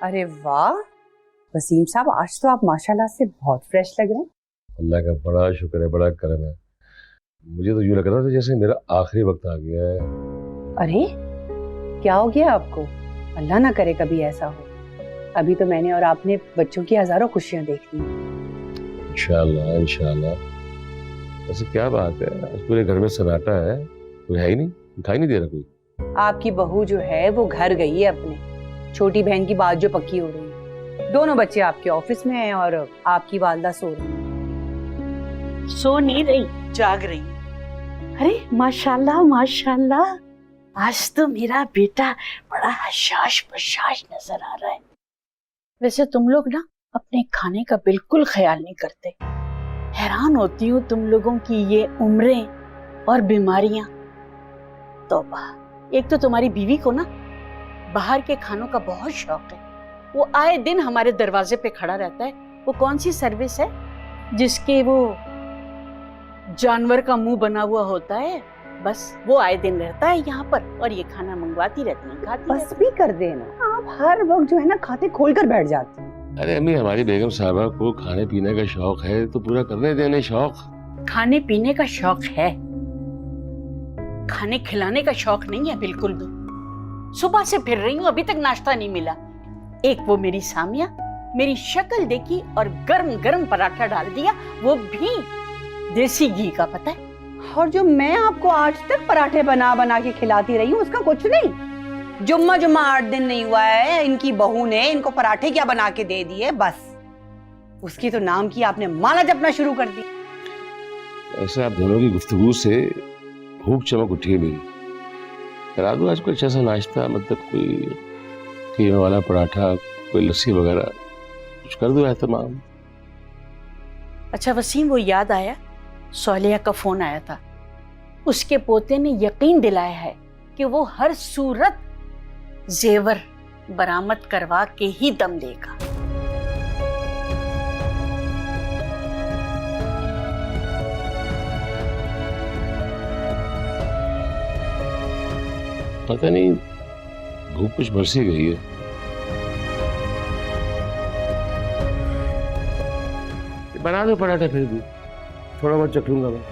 अरे वाह वसीम साहब, आज तो आप माशाल्लाह से बहुत फ्रेश लग रहे हैं। अल्लाह का बड़ा शुक्र है, बड़ा करम है। मुझे तो यूँ लग रहा था जैसे मेरा आखिरी वक्त आ गया है। अरे क्या हो गया आपको? अल्लाह ना करे कभी ऐसा हो। अभी तो मैंने और आपने बच्चों की हजारों खुशियां देख ली। इंशाल्लाह इंशाल्लाह। वैसे क्या बात है, आज पूरे घर में सन्नाटा है, कोई है ही नहीं, दिखाई नहीं दे रहा कोई। आपकी बहू जो है वो घर गई है अपने, छोटी बहन की बात जो पक्की हो रही है। दोनों बच्चे आपके ऑफिस में हैं और आपकी वालदा सो रही। सो नहीं रही, जाग रही। अरे माशाल्लाह माशाल्लाह, आज तो मेरा बेटा बड़ा हशाश बशाश नजर आ रहा है। वैसे तुम लोग ना अपने खाने का बिल्कुल ख्याल नहीं करते। हैरान होती हूँ तुम लोगों की ये उम्रें और बीमारियां। तौबा, एक तो तुम्हारी बीवी को ना बाहर के खानों का बहुत शौक है। वो आए दिन हमारे दरवाजे पे खड़ा रहता है। वो कौन सी सर्विस है जिसके वो जानवर का मुंह बना हुआ होता है, बस वो आए दिन रहता है यहाँ पर और ये खाना मंगवाती रहती है, खाती बस भी कर देना, आप हर वक्त जो है ना खाते खोल कर बैठ जाती हैं। अरे अम्मी, हमारी बेगम साहबा को खाने पीने का शौक है तो पूरा करने देने शौक। खाने पीने का शौक है, खाने खिलाने का शौक नहीं है बिल्कुल भी। सुबह से फिर रही हूँ, अभी तक नाश्ता नहीं मिला। एक वो मेरी सामिया मेरी शक्ल देखी और गरम गरम पराठा डाल दिया, वो भी देसी घी का, पता है। और जो मैं आपको आज तक पराठे बना बना के खिलाती रही हूँ उसका कुछ नहीं। जुम्मा 8 दिन नहीं हुआ है, इनकी बहू ने इनको पराठे क्या बना के दे दिए, बस उसकी तो नाम की आपने माला जपना शुरू कर दी। ऐसे आप दोनों की गुफ्तगू से भूख चमक उठी है मेरी। करा दो आज कोई अच्छा सा नाश्ता, मतलब कोई कीमे वाला पराठा, कोई लस्सी वगैरह कुछ कर दो एहतमाम। अच्छा वसीम, वो याद आया, सोलिया का फोन आया था। उसके पोते ने यकीन दिलाया है कि वो हर सूरत जेवर बरामद करवा के ही दम लेगा। पता नहीं भूख कुछ बरसी गई है। बना दो पराठा, फिर भी थोड़ा बहुत चख लूंगा मैं।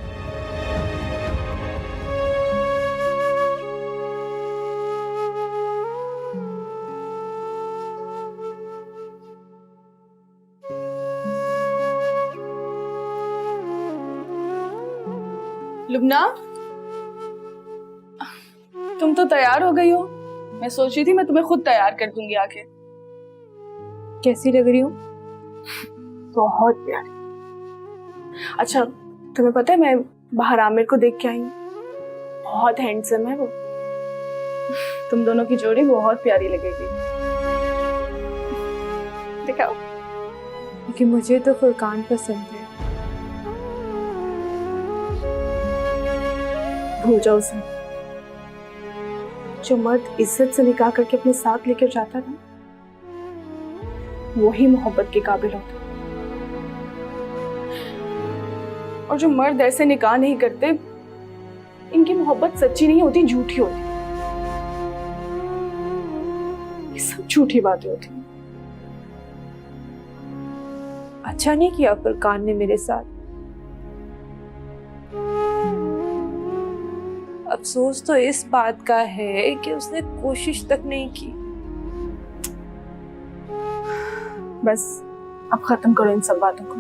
लुबना, तुम तो तैयार हो गई हो। मैं सोच रही थी मैं तुम्हें खुद तैयार कर दूंगी आके। कैसी लग रही हूँ? बहुत प्यारी। अच्छा, तुम्हें पता है मैं बाहर आमिर को देख के आई हूँ, बहुत हैंडसम है वो। तुम दोनों की जोड़ी बहुत प्यारी लगेगी। दिखाओ। क्योंकि मुझे तो फुरकान पसंद है। भूल जाओ उसे। जो मर्द इज्जत से निकाह करके अपने साथ लेकर जाता ना, वही मोहब्बत के काबिल होता। और जो मर्द ऐसे निकाह नहीं करते, इनकी मोहब्बत सच्ची नहीं होती, झूठी होती। ये सब झूठी बातें होती हैं। अच्छा नहीं किया फुरकान ने मेरे साथ। अफसोस तो इस बात का है कि उसने कोशिश तक नहीं की। बस अब खत्म करो इन सब बातों को।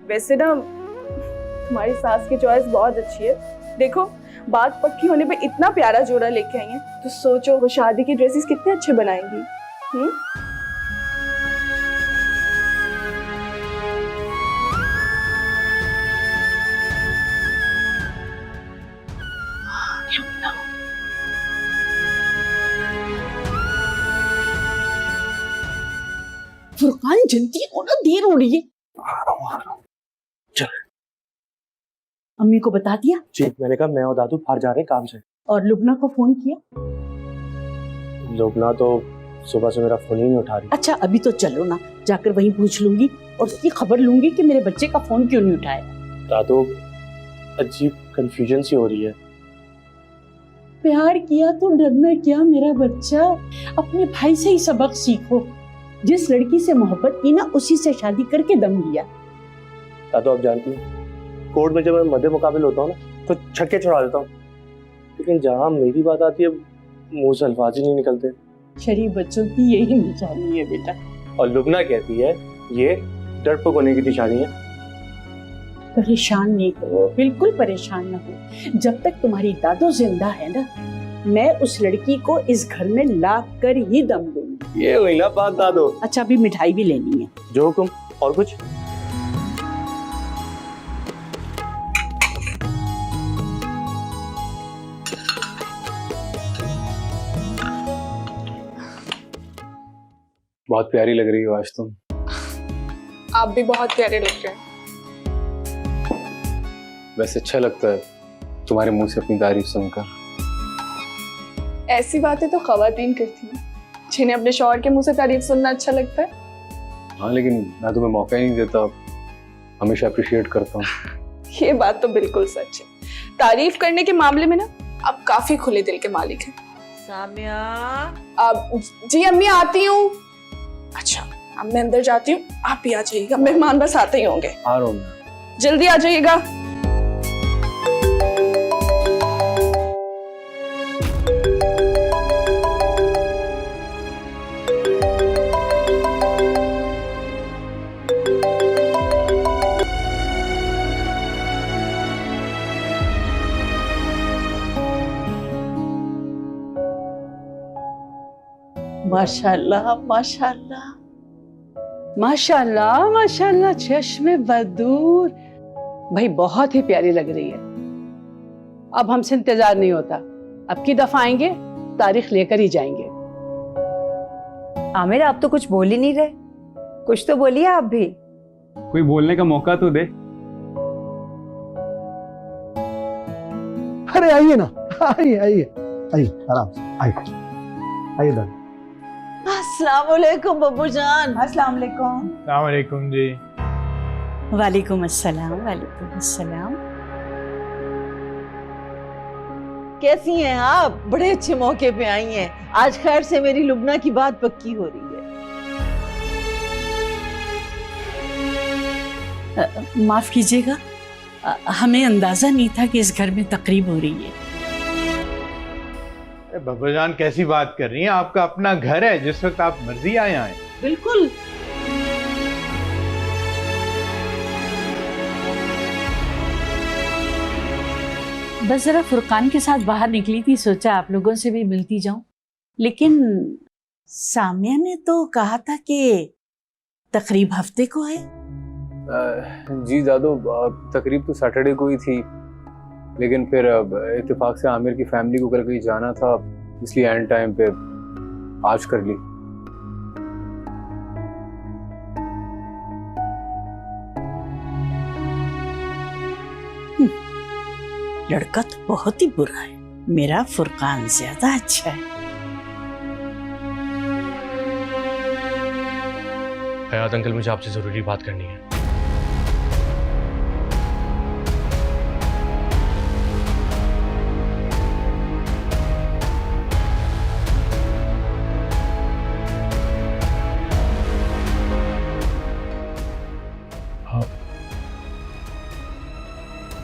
वैसे ना तुम्हारी सास की चॉइस बहुत अच्छी है। देखो, बात पक्की होने पे इतना प्यारा जोड़ा लेके आई है, तो सोचो वो शादी की ड्रेसेस कितने अच्छे बनाएंगी। फुरकान जल्दी हो ना, देर हो रही है। आ रहा हूँ। चल। अम्मी को बता दिया? जी, मैंने कहा मैं और दादू बाहर जा रहे हैं काम से। और लुबना को फोन किया? लुबना तो सुबह से मेरा फोन ही नहीं उठा रही। अच्छा अभी तो चलो ना, जाकर वहीं पूछ लूंगी और उसकी खबर लूंगी कि मेरे बच्चे का फोन क्यों नहीं उठाया। दादू, अजीब कंफ्यूजन सी हो रही है। प्यार किया तो डरना क्या मेरा बच्चा, अपने भाई से ही सबक सीखो। जिस लड़की से मोहब्बत की ना उसी से शादी करके दम लिया। दादू आप जानती हैं, कोर्ट में जब मैं मध्य मुकाबिल होता हूँ ना तो छक्के छुड़ा देता हूँ, लेकिन जहाँ मेरी बात आती है मुंह से अल्फाज ही नहीं निकलते। शरीफ बच्चों की यही निशानी है बेटा। और लुबना कहती है ये डरपोक होने की निशानी है। परेशान नहीं हो, बिल्कुल परेशान न हो। जब तक तुम्हारी दादो जिंदा है ना, मैं उस लड़की को इस घर में ला कर ही दम दूंगी। ये हुई ना बात दादू। अच्छा अभी मिठाई भी लेनी है। जो हुक्म। और कुछ? बहुत प्यारी लग रही हो आज तुम। आप भी बहुत प्यारे लग रहे हैं। वैसे अच्छा लगता है तुम्हारे मुंह से अपनी तारीफ सुनकर। ऐसी बातें तो खवातीन करती हैं, जिन्हें अपने शौहर के मुंह से तारीफ सुनना अच्छा लगता है। हाँ लेकिन मैं तुम्हें मौका ही नहीं देता, हमेशा अप्रिशिएट करता हूँ। ये बात तो बिल्कुल सच है। तारीफ करने के मामले में ना आप काफी खुले दिल के मालिक हैं। सामिया, आप जी अम्मी आती हूँ। अच्छा अब मैं अंदर जाती हूँ, आप भी आ जाइएगा, मेहमान बस आते ही होंगे। आ रहा हूँ मैं। जल्दी आ जाइएगा। माशाल्लाह माशाल्लाह माशाल्लाह माशाल्लाह, चश्मे बदूर। भाई बहुत ही प्यारी लग रही है। अब हमसे इंतजार नहीं होता, अब की दफा आएंगे तारीख लेकर ही जाएंगे। आमिर आप तो कुछ बोल ही नहीं रहे, कुछ तो बोलिए आप भी। कोई बोलने का मौका तो दे। अरे आइए ना, आइए आइए आइए, आराम से आइए आइए दादा। अस्सलाम वालेकुम बब्बू जान। अस्सलाम वालेकुम। अस्सलाम वालेकुम जी। वालेकुम अस्सलाम, वालेकुम अस्सलाम। कैसी हैं आप? बड़े अच्छे मौके पे आई हैं। आज खैर से मेरी लुबना की बात पक्की हो रही है। माफ कीजिएगा, हमें अंदाजा नहीं था कि इस घर में तकरीब हो रही है। बाबा जान कैसी बात कर रही हैं, आपका अपना घर है, जिस वक्त आप मर्जी आए आए। बिल्कुल। बस जरा फुरकान के साथ बाहर निकली थी, सोचा आप लोगों से भी मिलती जाऊं, लेकिन सामिया ने तो कहा था कि तकरीब हफ्ते को है। जी दादू, तकरीब तो सैटरडे को ही थी, लेकिन फिर इत्तेफाक से आमिर की फैमिली को कल कहीं जाना था, इसलिए एंड टाइम पे आज कर ली। लड़का तो बहुत ही बुरा है, मेरा फुरकान ज्यादा अच्छा है। हयात अंकल, मुझे आपसे जरूरी बात करनी है।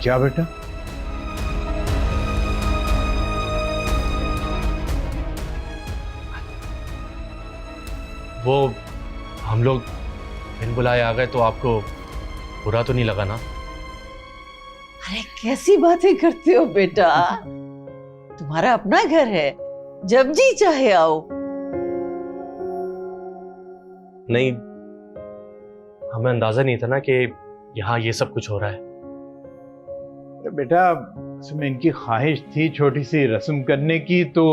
क्या बेटा? वो हम लोग बिन बुलाए आ गए तो आपको बुरा तो नहीं लगा ना? अरे कैसी बातें करते हो बेटा, तुम्हारा अपना घर है, जब जी चाहे आओ। नहीं, हमें अंदाजा नहीं था ना कि यहाँ ये सब कुछ हो रहा है। बेटा उसमें इनकी ख्वाहिश थी छोटी सी रस्म करने की, तो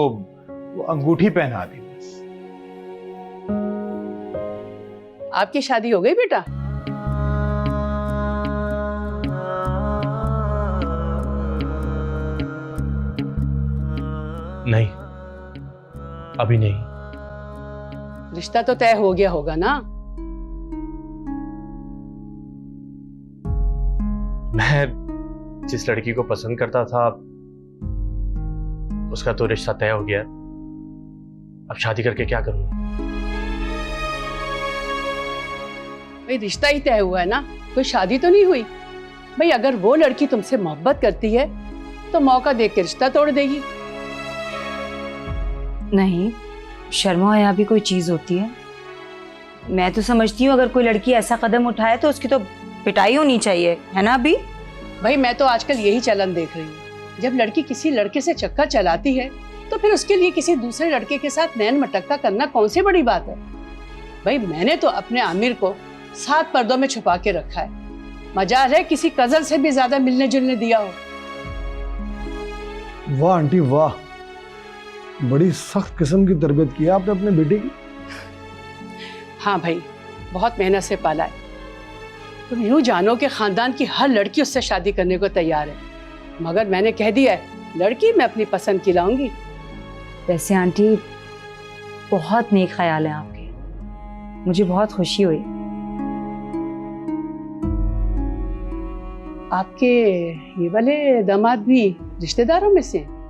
वो अंगूठी पहना दी बस। आपकी शादी हो गई बेटा? नहीं, अभी नहीं। रिश्ता तो तय हो गया होगा ना? मैं जिस लड़की को पसंद करता था उसका तो रिश्ता तय हो गया। अब शादी करके क्या करूंगा? भाई रिश्ता ही तय हुआ है ना, कोई शादी तो नहीं हुई। भाई अगर वो लड़की तुमसे मोहब्बत करती है तो मौका देख के रिश्ता तोड़ देगी। नहीं, शर्मा हया भी कोई चीज होती है। मैं तो समझती हूँ अगर कोई लड़की ऐसा कदम उठाए तो उसकी तो पिटाई होनी चाहिए, है ना अभी? भाई मैं तो आजकल यही चलन देख रही हूँ, जब लड़की किसी लड़के से चक्कर चलाती है तो फिर उसके लिए किसी दूसरे लड़के के साथ नैन मटक्का करना कौन सी बड़ी बात है। भाई मैंने तो अपने आमिर को 7 पर्दों में छुपा के रखा है, मजाल है किसी कजन से भी ज्यादा मिलने जुलने दिया हो। वाह आंटी वाह, बड़ी सख्त किस्म की तरबियत की है आपने अपने बेटे की। हाँ भाई, बहुत मेहनत से पाला है। तुम यूं जानो कि खानदान की हर लड़की उससे शादी करने को तैयार है, मगर मैंने कह दिया है लड़की मैं अपनी पसंद की लाऊंगी। वैसे आंटी बहुत नेक ख्याल है आपके, मुझे बहुत खुशी हुई। आपके ये वाले दामाद भी रिश्तेदारों में से हैं?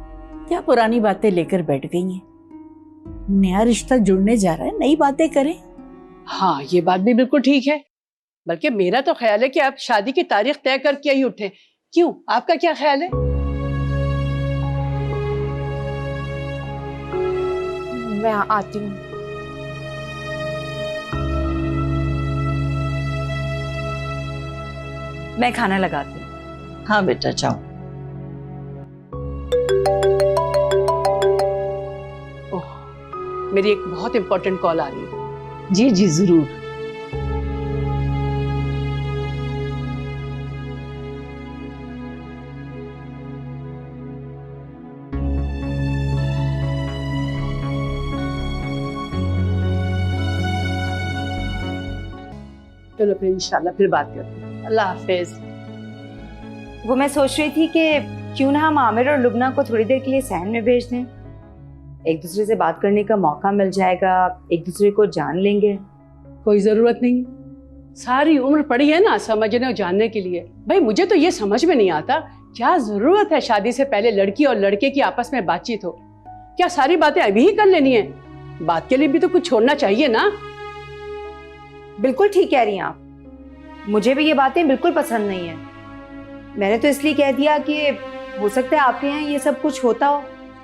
क्या पुरानी बातें लेकर बैठ गई हैं? नया रिश्ता जुड़ने जा रहा है, नई बातें करें। हाँ ये बात भी बिल्कुल ठीक है, बल्कि मेरा तो ख्याल है कि आप शादी की तारीख तय करके ही उठे। क्यों, आपका क्या ख्याल है? मैं आती हूँ। मैं खाना लगाती हूँ। हाँ बेटा जाओ। ओह, मेरी एक बहुत इंपॉर्टेंट कॉल आ रही है। जी जी जरूर। चलो फिर इंशाल्लाह फिर बात करते हैं। अल्लाह हाफिज। वो मैं सोच रही थी कि क्यों ना हम आमिर और लुबना को थोड़ी देर के लिए सहन में भेज दें, एक दूसरे से बात करने का मौका मिल जाएगा, एक दूसरे को जान लेंगे। कोई जरूरत नहीं, सारी उम्र पड़ी है ना समझने और जानने के लिए। भाई मुझे तो ये समझ में नहीं आता क्या जरूरत है शादी से पहले लड़की और लड़के की आपस में बातचीत हो। क्या सारी बातें अभी ही कर लेनी है? बात के लिए भी तो कुछ छोड़ना चाहिए ना। बिल्कुल ठीक कह रही हैं आप, मुझे भी ये बातें बिल्कुल पसंद नहीं है। मैंने तो इसलिए कह दिया कि हो सकता है आपके यहाँ ये सब कुछ होता हो।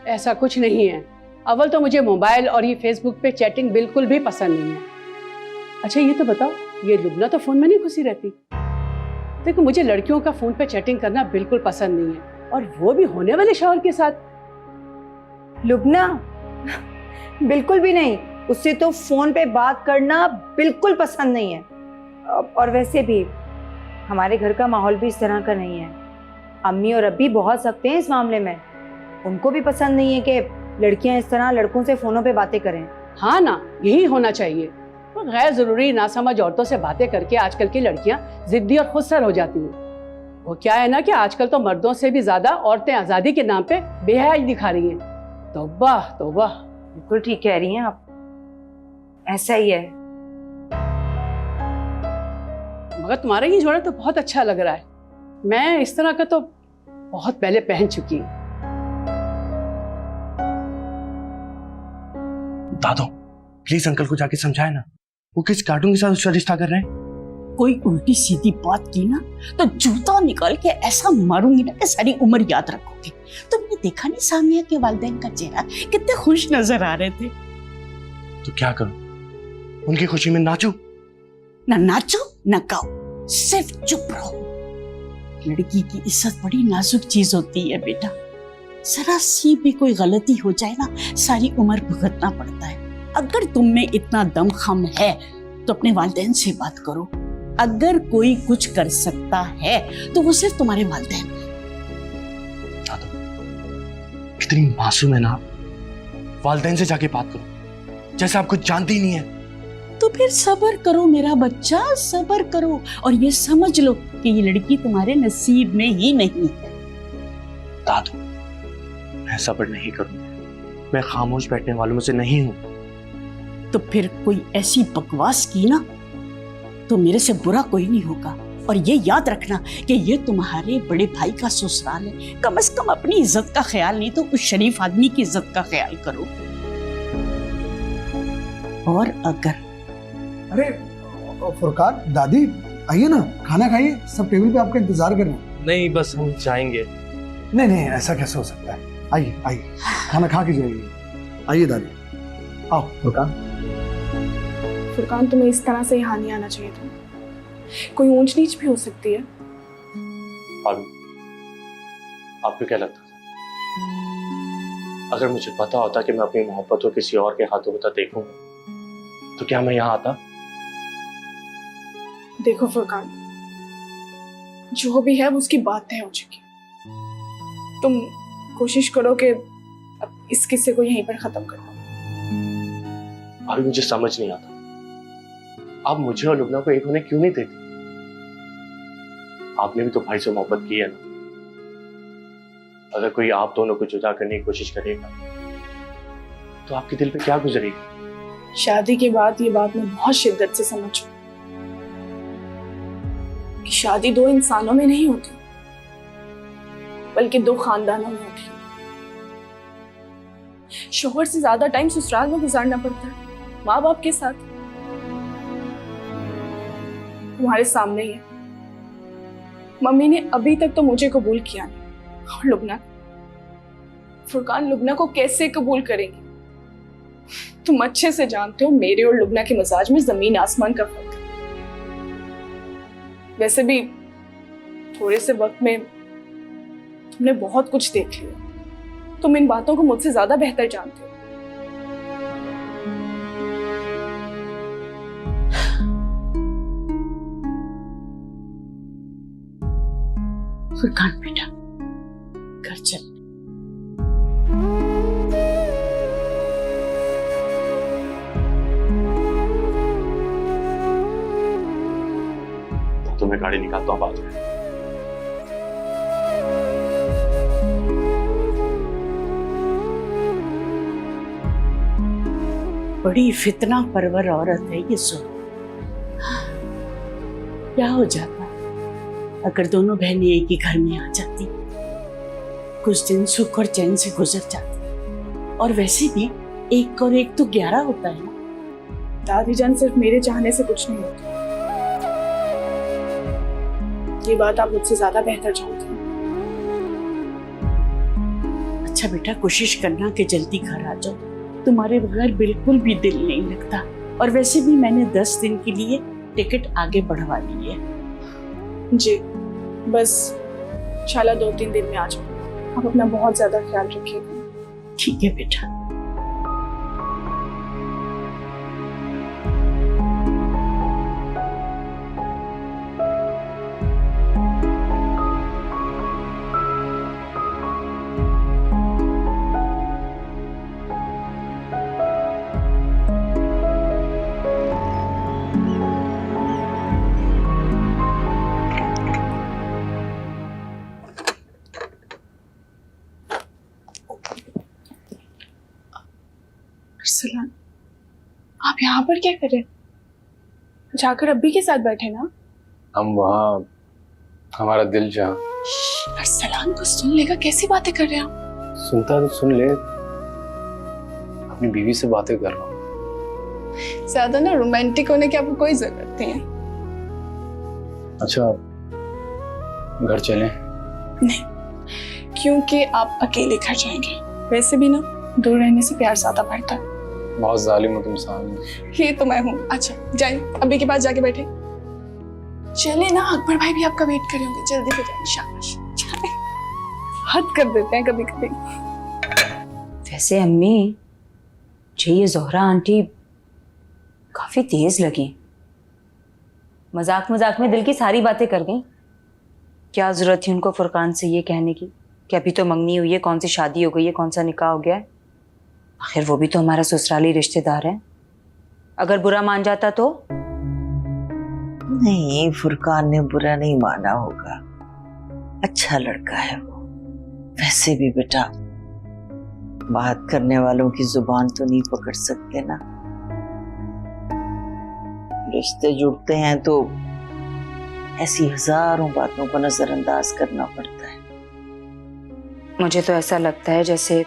ऐसा कुछ नहीं है। अव्वल तो मुझे मोबाइल और ये फेसबुक पे चैटिंग बिल्कुल भी पसंद नहीं है। अच्छा ये तो बताओ, ये लुबना तो फोन में नहीं घुसी रहती? देखो मुझे लड़कियों का फोन पे चैटिंग करना बिल्कुल पसंद नहीं है, और वो भी होने वाले शौहर के साथ। लुबना बिल्कुल भी नहीं, उससे तो फोन पे बात करना बिल्कुल पसंद नहीं है। और वैसे भी हमारे घर का माहौल भी इस तरह का नहीं है। अम्मी और अब्बी बहुत सख्त हैं इस मामले में, उनको भी पसंद नहीं है कि लड़कियां इस तरह लड़कों से फोनों पे बातें करें। हाँ ना, यही होना चाहिए। तो गैर जरूरी नासमझ औरतों से बातें करके आजकल की लड़कियां जिद्दी और खुदसर हो जाती हैं। वो क्या है ना कि आजकल तो मर्दों से भी ज्यादा औरतें आजादी के नाम पे बेहयाई दिखा रही हैं। तौबा तौबा। बिल्कुल ठीक कह रही हैं आप, ऐसा ही है। मगर तुम्हारा ये जोड़ा तो बहुत अच्छा लग रहा है। मैं इस तरह का तो बहुत पहले पहन चुकी हूँ। दादो प्लीज अंकल को जाके समझाए ना, वो किस कार्टून के साथ उसका रिश्ता कर रहे हैं। कोई उल्टी सीधी बात की ना तो जूता निकाल के ऐसा मारूंगी ना कि सारी उम्र याद रखोगे। तुमने देखा नहीं सामिया के वालिदैन का चेहरा, कितने खुश नजर आ रहे थे। तो क्या करूं, उनकी खुशी में नाचूं? ना नाचो ना गाओ, सिर्फ चुप रहो। लड़की की इज्जत बड़ी नाजुक चीज होती है बेटा, जरा सी भी कोई गलती हो जाए ना सारी उम्र भुगतना पड़ता है। अगर तुम में इतना दमखम है तो अपने वालिदैन से बात करो। अगर कोई कुछ कर सकता है तो वो सिर्फ तुम्हारे वालिदैन। दादो कितनी मासूम है ना आप, वालिदैन से जाके बात करो जैसे आप कुछ जानती ही नहीं है। तो फिर सब्र करो मेरा बच्चा, सब्र करो और ये समझ लो कि ये लड़की तुम्हारे नसीब में ही नहीं है। दादू मैं सब्र नहीं करूंगा, मैं खामोश बैठने वालों में से नहीं हूं। तो फिर कोई ऐसी बकवास की ना तो मेरे से बुरा कोई नहीं होगा। और ये याद रखना कि ये तुम्हारे बड़े भाई का ससुराल है, कम से कम अपनी इज्जत का ख्याल नहीं तो उस शरीफ आदमी की इज्जत का ख्याल करो। और अगर अरे फुरकान, दादी आइए ना, खाना खाइए, सब टेबल पे आपका इंतजार कर रहे हैं। नहीं, बस हम जाएंगे। नहीं नहीं, ऐसा कैसे हो सकता है? आइए आइए, खाना खा के जाइए। आइए दादी, आओ फुरकान। फुरकान, तुम्हें इस तरह से यहाँ नहीं आना चाहिए था। कोई ऊंच नीच भी हो सकती है। आपको क्या लगता था अगर मुझे पता होता कि मैं अपनी मोहब्बत को किसी और के हाथों में देखूंगा तो क्या मैं यहाँ आता? देखो फुरकान, जो भी है वो उसकी बात तय हो चुकी। तुम कोशिश करो कि अब इस किस्से को यहीं पर खत्म कर दो। अभी मुझे समझ नहीं आता आप मुझे और लुबना को एक होने क्यों नहीं देती? आपने भी तो भाई से मोहब्बत की है ना। अगर कोई आप दोनों को जुदा करने की कोशिश करेगा तो आपके दिल पे क्या गुजरेगी? शादी के बाद ये बात मैं बहुत शिद्दत से समझ कि शादी दो इंसानों में नहीं होती बल्कि दो खानदानों में होती है। शोहर से ज्यादा टाइम ससुराल में गुजारना पड़ता है, माँ बाप के साथ। तुम्हारे सामने ही है, मम्मी ने अभी तक तो मुझे कबूल किया नहीं, और लुबना, फुरकान लुबना को कैसे कबूल करेंगी? तुम अच्छे से जानते हो मेरे और लुबना के मिजाज में जमीन आसमान का फर्क है। वैसे भी थोड़े से वक्त में तुमने बहुत कुछ देख लिया, तुम इन बातों को मुझसे ज्यादा बेहतर जानते हो। फुरकान बेटा, घर चल। तो मैं गाड़ी निकालता हूँ बाद में। बड़ी फितना परवर औरत है ये सुन। क्या हो जाता अगर दोनों बहनें एक ही घर में आ जाती? कुछ दिन सुख और चैन से गुजर जाते। और वैसे भी एक और एक तो 11 होता है ना। दादी जान, सिर्फ मेरे चाहने से कुछ नहीं होता, ये बात आप मुझसे ज्यादा बेहतर जानते हैं। अच्छा बेटा, कोशिश करना कि जल्दी घर आ जाओ, तुम्हारे बगैर बिल्कुल भी दिल नहीं लगता। और वैसे भी मैंने 10 दिन के लिए टिकट आगे बढ़वा ली है। जी, बस इंशाल्लाह 2-3 दिन में आ जाओ। आप अपना बहुत ज्यादा ख्याल रखिएगा। ठीक है बेटा। अरसलान, आप यहाँ पर क्या कर रहे हैं? जाकर अब्बी के साथ बैठे ना। हम वहाँ, हमारा दिल जहाँ। अरसलान को सुन लेगा, कैसी बातें कर रहे हैं आप? सुनता तो सुन ले, अपनी बीवी से बातें कर रहा हूँ। ज्यादा ना रोमांटिक होने की आपको कोई जरूरत नहीं है। अच्छा, घर चलें? नहीं, क्योंकि आप अकेले घर जाएंगे। वैसे भी ना दूर रहने से प्यार ज्यादा बढ़ता है। बहुत जालिम हो तुम सामने। ये तो मैं हूँ। अच्छा जाइए, अब्बी के पास जाके बैठे। चले ना, अकबर भाई भी आपका वेट कर रहे होंगे, जल्दी से जाइए। शाबाश, चले। हद कर देते हैं कभी कभी। वैसे अम्मी, मुझे ये जोहरा आंटी काफी तेज लगी। मजाक मजाक में दिल की सारी बातें कर गई। क्या जरूरत थी उनको फुरकान से ये कहने की कि अभी तो मंगनी हुई है, कौन सी शादी हो गई है, कौन सा निकाह हो गया है। आखिर वो भी तो हमारा ससुराली रिश्तेदार है। अगर बुरा मान जाता तो? नहीं, फुरकान ने बुरा नहीं माना होगा, अच्छा लड़का है वो। वैसे भी बेटा, बात करने वालों की जुबान तो नहीं पकड़ सकते ना। रिश्ते जुड़ते हैं तो ऐसी हजारों बातों को नजरअंदाज करना पड़ता है। मुझे तो ऐसा लगता है जैसे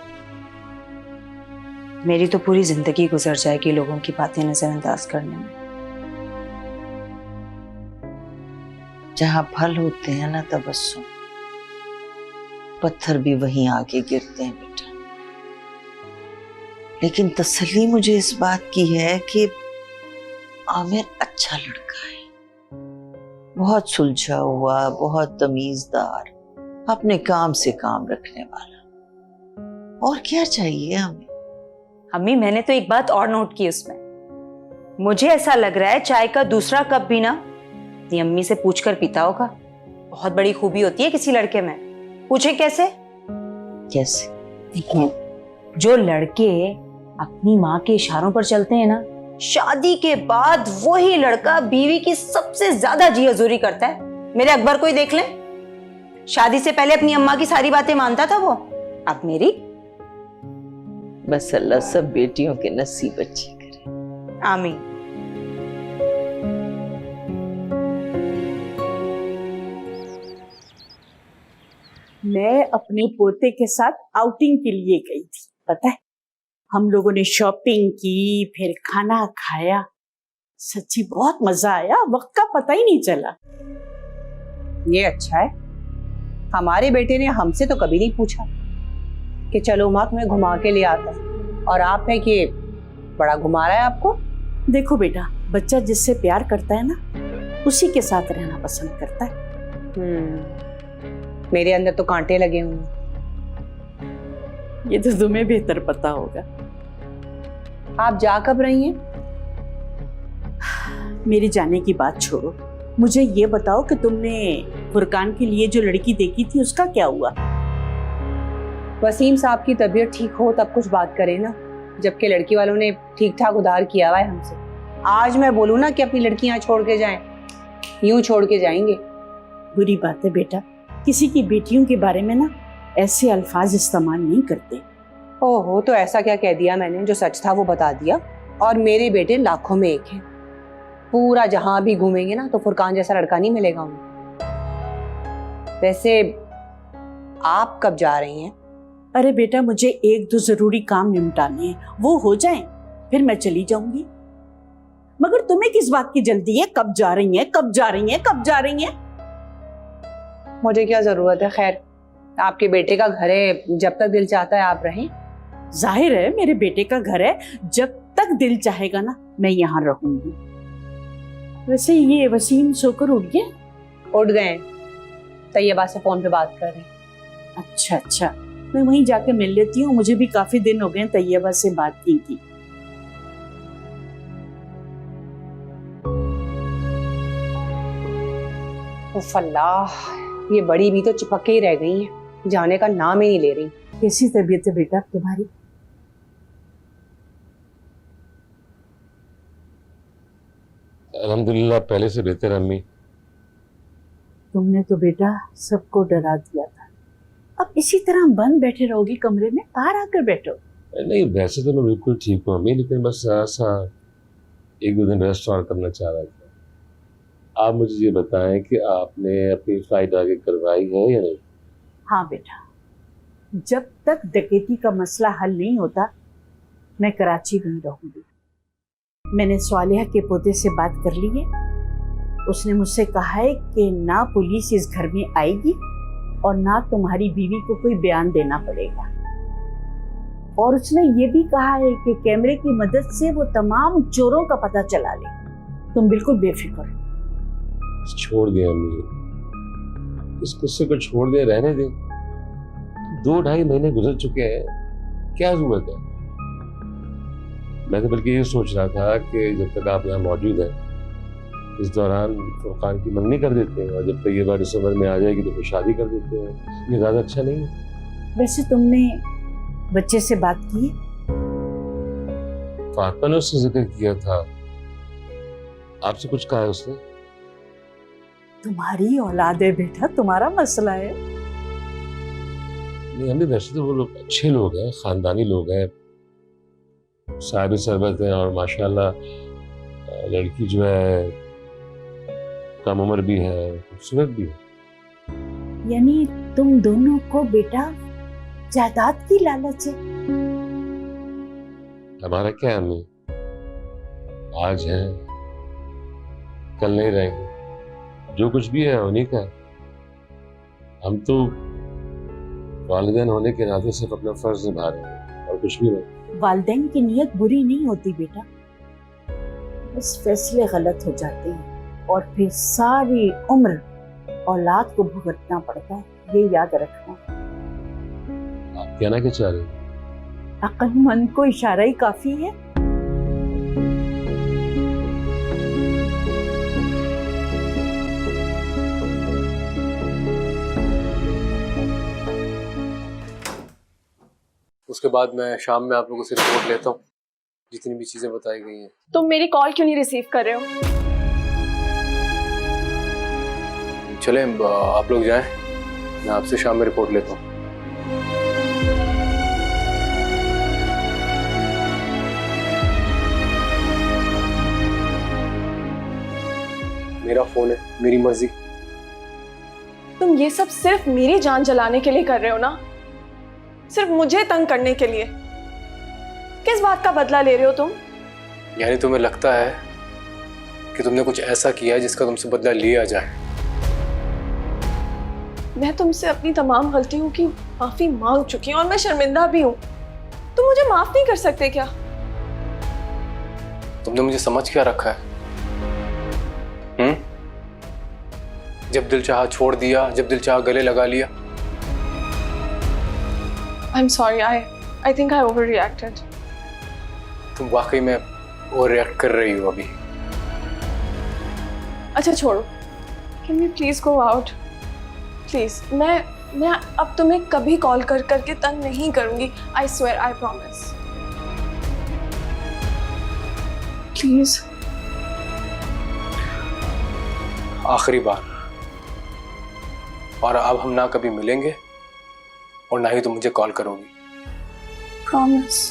मेरी तो पूरी जिंदगी गुजर जाएगी लोगों की बातें नजरअंदाज करने में। जहाँ फल होते हैं ना तबस्सुम, पत्थर भी वहीं आगे गिरते हैं बेटा। लेकिन तसल्ली मुझे इस बात की है कि आमिर अच्छा लड़का है, बहुत सुलझा हुआ, बहुत तमीजदार, अपने काम से काम रखने वाला। और क्या चाहिए हमें? अम्मी, मैंने तो एक बात और नोट की उसमें। मुझे ऐसा लग रहा है चाय का दूसरा कप भी ना अपनी अम्मी से पूछकर पीता होगा। बहुत बड़ी खूबी होती है किसी लड़के में। पूछे कैसे? कैसे? देखिए, जो लड़के अपनी माँ के इशारों पर चलते हैं ना, शादी के बाद वही लड़का बीवी की सबसे ज्यादा जी हजूरी करता है। मेरे अकबर को ही देख ले, शादी से पहले अपनी अम्मा की सारी बातें मानता था वो, अब मेरी। बस अल्लाह सब बेटियों के नसीब अच्छे करे। आमीन। मैं अपने पोते के साथ आउटिंग के लिए गई थी, पता है। हम लोगों ने शॉपिंग की, फिर खाना खाया। सच्ची बहुत मजा आया, वक्त का पता ही नहीं चला। ये अच्छा है, हमारे बेटे ने हमसे तो कभी नहीं पूछा कि चलो माँ तुम्हें घुमा के ले आता, और आप है कि बड़ा घुमा रहा है आपको। देखो बेटा, बच्चा जिससे प्यार करता है ना, उसी के साथ रहना पसंद करता है। मेरे अंदर तो कांटे लगे हुए हैं। ये तो तुम्हें बेहतर पता होगा। आप जा कब रही हैं? मेरे जाने की बात छोड़ो, मुझे ये बताओ कि तुमने फुरकान के लिए जो लड़की देखी थी उसका क्या हुआ? वसीम साहब की तबीयत ठीक हो तब कुछ बात करें ना, जबकि लड़की वालों ने ठीक ठाक उधार किया हुआ है हमसे। आज मैं बोलूँ ना कि अपनी लड़की यहाँ छोड़ के जाएं, यूं छोड़ के जाएंगे? बुरी बात है बेटा, किसी की बेटियों के बारे में ना ऐसे अल्फाज इस्तेमाल नहीं करते। ओहो, तो ऐसा क्या कह दिया मैंने? जो सच था वो बता दिया। और मेरे बेटे लाखों में एक है, पूरा जहां भी घूमेंगे ना तो फुरकान जैसा लड़का नहीं मिलेगा उन्हें। वैसे आप कब जा रही हैं? अरे बेटा, मुझे एक दो जरूरी काम निपटाने हैं, वो हो जाएं फिर मैं चली जाऊंगी। मगर तुम्हें किस बात की जल्दी है? कब जा रही हैं? कब जा रही हैं? कब जा रही हैं? मुझे क्या जरूरत है? खैर, आपके बेटे का घर है, जब तक दिल चाहता है आप रहें। जाहिर है मेरे बेटे का घर है, जब तक दिल चाहेगा ना मैं यहाँ रहूंगी। वैसे ये वसीम सोकर उठ गए? उठ गए, तैयबा से फोन पे बात कर रहे हैं। अच्छा अच्छा, मैं वहीं जाके मिल लेती हूँ, मुझे भी काफी दिन हो गए तैयबा से बात की थी। उफ अल्लाह, ये बड़ी भी तो चिपक के ही रह गई है, जाने का नाम ही नहीं ले रही। कैसी तबीयत है बेटा तुम्हारी? अल्हम्दुलिल्लाह पहले से बेहतर अम्मी। तुमने तो बेटा सबको डरा दिया था, अब इसी तरह बंद बैठे रहोगी कमरे में? बाहर आकर बैठो। नहीं, वैसे तो मैं बिल्कुल ठीक हूँ अम्मी, लेकिन बस ऐसा एक दो दिन रेस्ट और करना चाह रहा था। आप मुझे ये बताएं कि आपने अपनी फ्लाइट आगे करवाई है या नहीं? हाँ बेटा, जब तक डकैती का मसला हल नहीं होता मैं कराची नहीं रहूंगी। मैंने स्वालिहा के पोते से बात कर ली है, उसने मुझसे कहा है कि ना पुलिस इस घर में आएगी और ना तुम्हारी बीवी को कोई बयान देना पड़ेगा। और उसने ये भी कहा है कि कैमरे की मदद से वो तमाम चोरों का पता चला लेगा। तुम बिल्कुल बेफिक्र हो। छोड़ दें अम्मी, इस किस्से को छोड़ दें, रहने दें। 2-2.5 महीने गुजर चुके हैं, क्या जरूरत है? मैं तो बल्कि ये सोच रहा था कि जब तक आप यहाँ मौजूद हैं इस दौरान फुरकान की मंगनी कर देते हैं, और जब तक ये बार दिसंबर में आ जाएगी तो फिर शादी कर देते हैं। ये ज़्यादा अच्छा नहीं है? वैसे तुमने बच्चे से बात की? फातिमा ने उससे जिक्र किया था। आपसे कुछ कहा है उसने? तुम्हारी औलाद है बेटा, तुम्हारा मसला है। नहीं, हमें वैसे तो वो लोग अच्छे लोग हैं, खानदानी लोग हैं, साहिब सरबत हैं, और माशाल्लाह लड़की जो है कम उम्र भी है, खूबसूरत भी है। यानी तुम दोनों को बेटा जायदाद की लालच है? हमारा क्या अम्मी, आज है कल नहीं रहेंगे। जो कुछ भी है उन्हीं का है। हम तो वालिदैन होने के नाते सिर्फ अपना फर्ज निभा रहे हैं और कुछ भी नहीं। वालिदैन की नीयत बुरी नहीं होती बेटा, बस फैसले गलत हो जाते हैं और फिर सारी उम्र औलाद को भुगतना पड़ता है, ये याद रखना। आप कहना क्या चाह रहे हो? अक्लमंद को इशारा ही काफी है। उसके बाद मैं शाम में आप लोगों से रिपोर्ट लेता हूँ, जितनी भी चीजें बताई गई हैं। तुम मेरी कॉल क्यों नहीं रिसीव कर रहे हो? चलें, आप लोग जाएं, मैं आपसे शाम में रिपोर्ट लेता हूँ। मेरा फोन है, मेरी मर्जी। तुम ये सब सिर्फ मेरी जान जलाने के लिए कर रहे हो ना? सिर्फ मुझे तंग करने के लिए? किस बात का बदला ले रहे हो तुम? यानी तुम्हें लगता है कि तुमने कुछ ऐसा किया है जिसका तुमसे बदला लिया जाए? मैं तुमसे अपनी तमाम गलतियों की माफी मांग चुकी हूँ और मैं शर्मिंदा भी हूँ। तुम मुझे माफ नहीं कर सकते क्या? तुमने मुझे समझ क्या रखा है? जब दिल चाहा छोड़ दिया, जब दिल चाहा गले लगा लिया। I'm sorry, I think I overreacted. तुम वाकई में ओवर रिएक्ट कर रही हो अभी। अच्छा छोड़ो, Can we please go out? Please, मैं अब तुम्हें कभी कॉल करके तंग नहीं करूंगी। I swear, I promise. Please. आखिरी बार, और अब हम ना कभी मिलेंगे और ना ही तुम मुझे कॉल करोगी। Promise.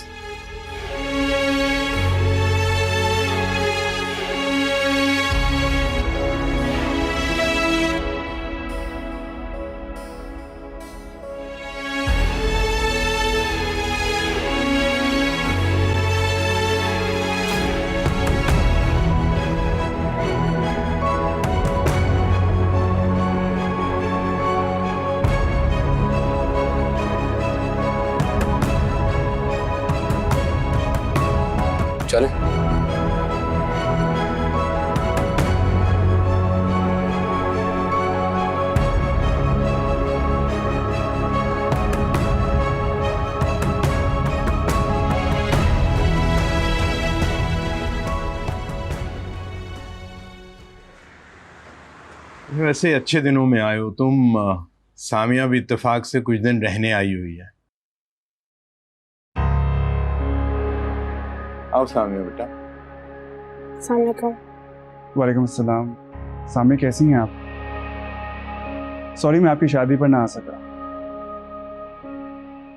चले? वैसे अच्छे दिनों में आए हो तुम। सामिया भी इत्तेफाक से कुछ दिन रहने आई हुई है। आओ सामिया बेटा। वालेकुम अस्सलाम। सामिया कैसी हैं आप? सॉरी मैं आपकी शादी पर ना आ सका,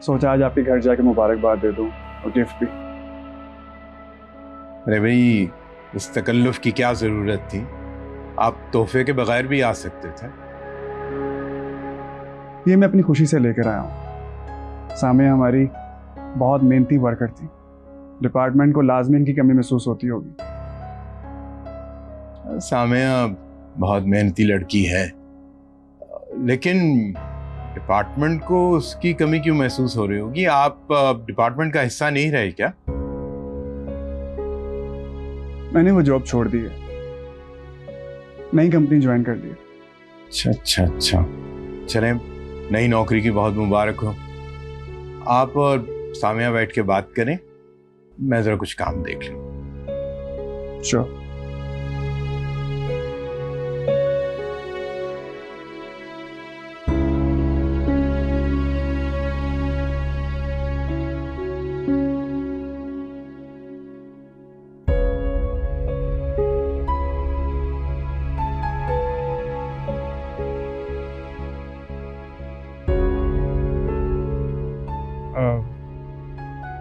सोचा आज आपके घर जाके मुबारकबाद दे दूं और गिफ्ट भी। अरे भाई, इस तकल्लुफ की क्या जरूरत थी? आप तोहफे के बगैर भी आ सकते थे। ये मैं अपनी खुशी से लेकर आया हूँ। सामिया हमारी बहुत मेहनती वर्कर थी, डिपार्टमेंट को लाजमी इनकी कमी महसूस होती होगी। सामिया बहुत मेहनती लड़की है, लेकिन डिपार्टमेंट को उसकी कमी क्यों महसूस हो रही होगी? आप डिपार्टमेंट का हिस्सा नहीं रहे क्या? मैंने वो जॉब छोड़ दी है, नई कंपनी ज्वाइन कर ली। अच्छा अच्छा अच्छा, चलें, नई नौकरी की बहुत मुबारक हो। आप और सामिया बैठ के बात करें, मैं जरा कुछ काम देख लूं। श्योर।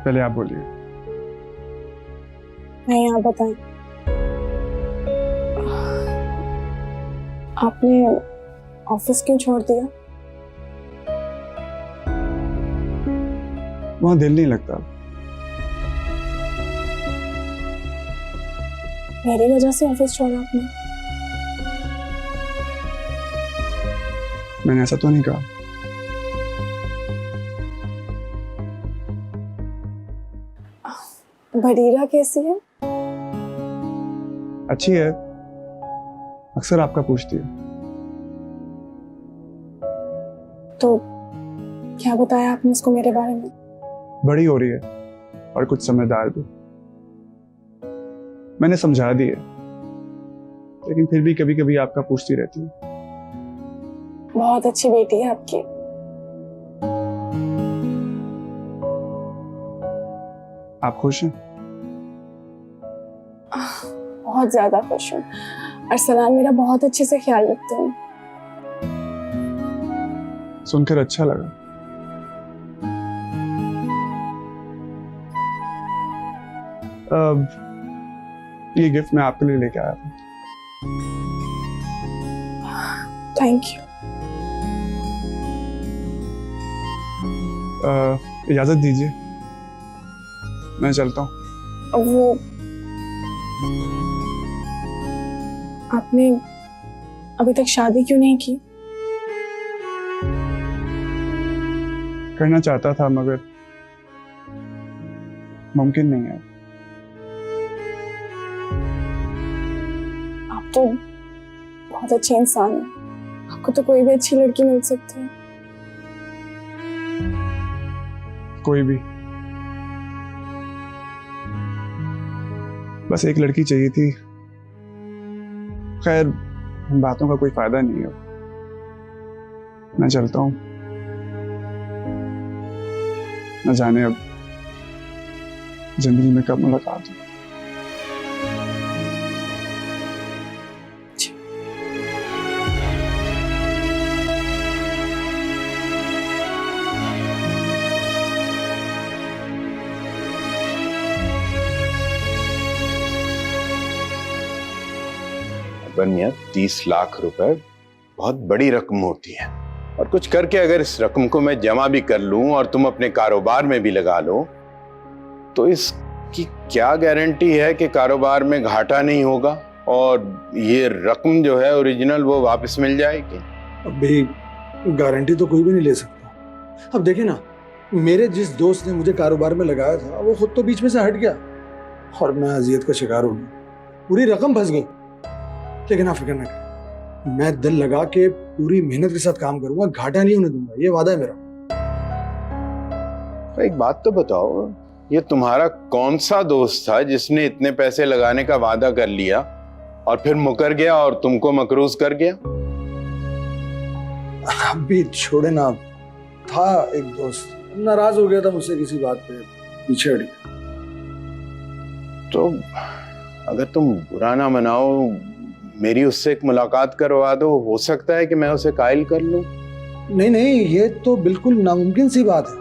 पहले आप बोलिए। नहीं, आप बताएं। आपने ऑफिस क्यों छोड़ दिया? वहां दिल नहीं लगता। मेरी वजह से ऑफिस छोड़ा आपने? मैंने ऐसा तो नहीं कहा। बरीरा कैसी है? अच्छी है, अक्सर आपका पूछती है। तो क्या बताया आपने उसको मेरे बारे में? बड़ी हो रही है और कुछ समझदार भी। मैंने समझा दी है, लेकिन फिर भी कभी कभी आपका पूछती रहती है। बहुत अच्छी बेटी है आपकी। आप खुश हैं? बहुत ज्यादा खुश हूँ। अरसलान मेरा बहुत अच्छे से ख्याल रखते हैं। सुनकर अच्छा लगा। ये गिफ्ट मैं आपके लिए लेके आया था। Thank you. इजाजत दीजिए, मैं चलता हूँ। वो आपने अभी तक शादी क्यों नहीं की? करना चाहता था मगर मुमकिन नहीं है। आप तो बहुत अच्छे इंसान हैं। आपको तो कोई भी अच्छी लड़की मिल सकती है। कोई भी, बस एक लड़की चाहिए थी। खैर, इन बातों का कोई फायदा नहीं है। मैं चलता हूँ, न जाने अब जिंदगी में कब मुलाकात हो। मियां, 30 लाख रुपए बहुत बड़ी रकम होती है, और कुछ करके अगर इस रकम को मैं जमा भी कर लूं और तुम अपने कारोबार में भी लगा लो, तो इसकी क्या गारंटी है कि कारोबार में घाटा नहीं होगा और ये रकम जो है ओरिजिनल वो वापस मिल जाएगी? अभी गारंटी तो कोई भी नहीं ले सकता। अब देखिए ना, मेरे जिस दोस्त ने मुझे कारोबार में लगाया था वो खुद तो बीच में से हट गया और मैं अजियत का शिकार हो गया। पूरी रकम फंस गई। लेकिन आप फिक्र न करें, मैं दिल लगा के पूरी मेहनत के साथ काम करूंगा, घाटा नहीं होने दूंगा, ये वादा है मेरा। एक बात तो बताओ, ये तुम्हारा कौन सा दोस्त था जिसने इतने पैसे लगाने का वादा कर लिया और फिर मुकर गया और तुमको मकरूज कर गया? अभी छोड़े ना, था एक दोस्त, नाराज हो गया था मुझसे किसी बात पे, पीछे हट गया। तो अगर तुम बुरा ना मनाओ, मेरी उससे एक मुलाकात करवा दो, हो सकता है कि मैं उसे कायल कर लूं। नहीं नहीं, ये तो बिल्कुल नामुमकिन सी बात है।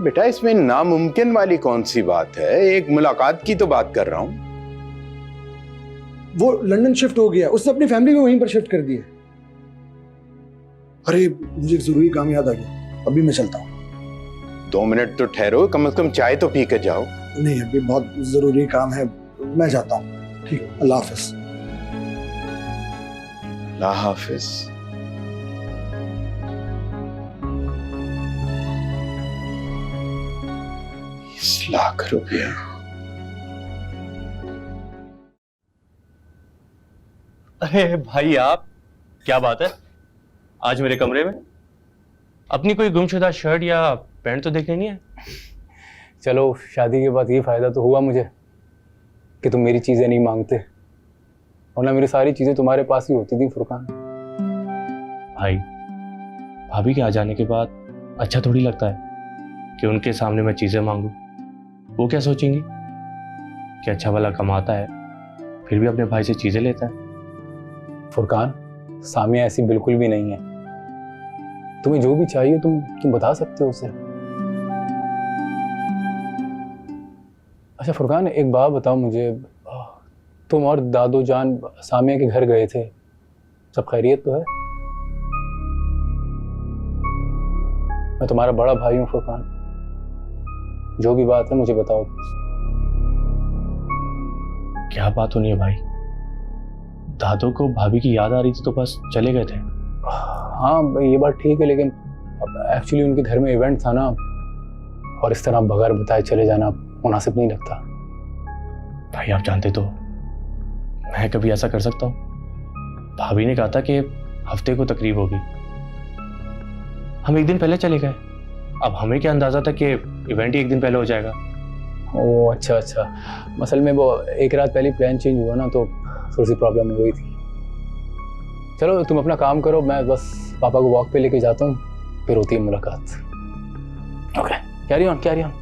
बेटा, इसमें नामुमकिन वाली कौन सी बात है? एक मुलाकात की तो बात कर रहा हूं। वो लंदन शिफ्ट हो गया, उसने अपनी फैमिली को वहीं पर शिफ्ट कर दिया। अरे मुझे एक जरूरी काम याद आ गया, अभी मैं चलता हूँ। 2 मिनट तो ठहरो, कम से कम चाय तो पी के जाओ। नहीं, अभी बहुत जरूरी काम है, मैं जाता हूँ। ठीक, अल्लाह हाफिज। अल्लाह हाफिज। 20 लाख रुपया। अरे भाई, आप क्या बात है आज मेरे कमरे में? अपनी कोई गुमशुदा शर्ट या पैंट तो देखने नहीं है? चलो, शादी के बाद ये फायदा तो हुआ मुझे कि तुम मेरी चीजें नहीं मांगते, वरना मेरी सारी चीजें तुम्हारे पास ही होती थी फुरकान। भाई, भाभी के आ जाने के बाद अच्छा थोड़ी लगता है कि उनके सामने मैं चीजें मांगू। वो क्या सोचेंगी कि अच्छा भला कमाता है फिर भी अपने भाई से चीजें लेता है। फुरकान, सामिया ऐसी बिल्कुल भी नहीं है। तुम्हें जो भी चाहिए तुम बता सकते हो उसे। अच्छा फुरकान, एक बात बताओ मुझे, तुम और दादू जान सामिया के घर गए थे, सब खैरियत तो है? मैं तुम्हारा बड़ा भाई हूं फुरकान, जो भी बात है मुझे बताओ। क्या बात होनी है भाई? दादू को भाभी की याद आ रही थी तो बस चले गए थे। हाँ ये बात ठीक है, लेकिन अब एक्चुअली उनके घर में इवेंट था ना, और इस तरह बगैर बताए चले जाना मुनासिब नहीं लगता। भाई आप जानते तो मैं कभी ऐसा कर सकता हूँ? भाभी ने कहा था कि हफ्ते को तकरीब होगी, हम एक दिन पहले चले गए। अब हमें क्या अंदाजा था कि इवेंट ही एक दिन पहले हो जाएगा। ओह अच्छा अच्छा, असल में वो एक रात पहले प्लान चेंज हुआ ना, तो थोड़ी सी प्रॉब्लम हो गई थी। चलो तुम अपना काम करो, मैं बस पापा को वॉक पे लेके जाता हूँ, फिर होती है मुलाकात। Okay, carry on carry on.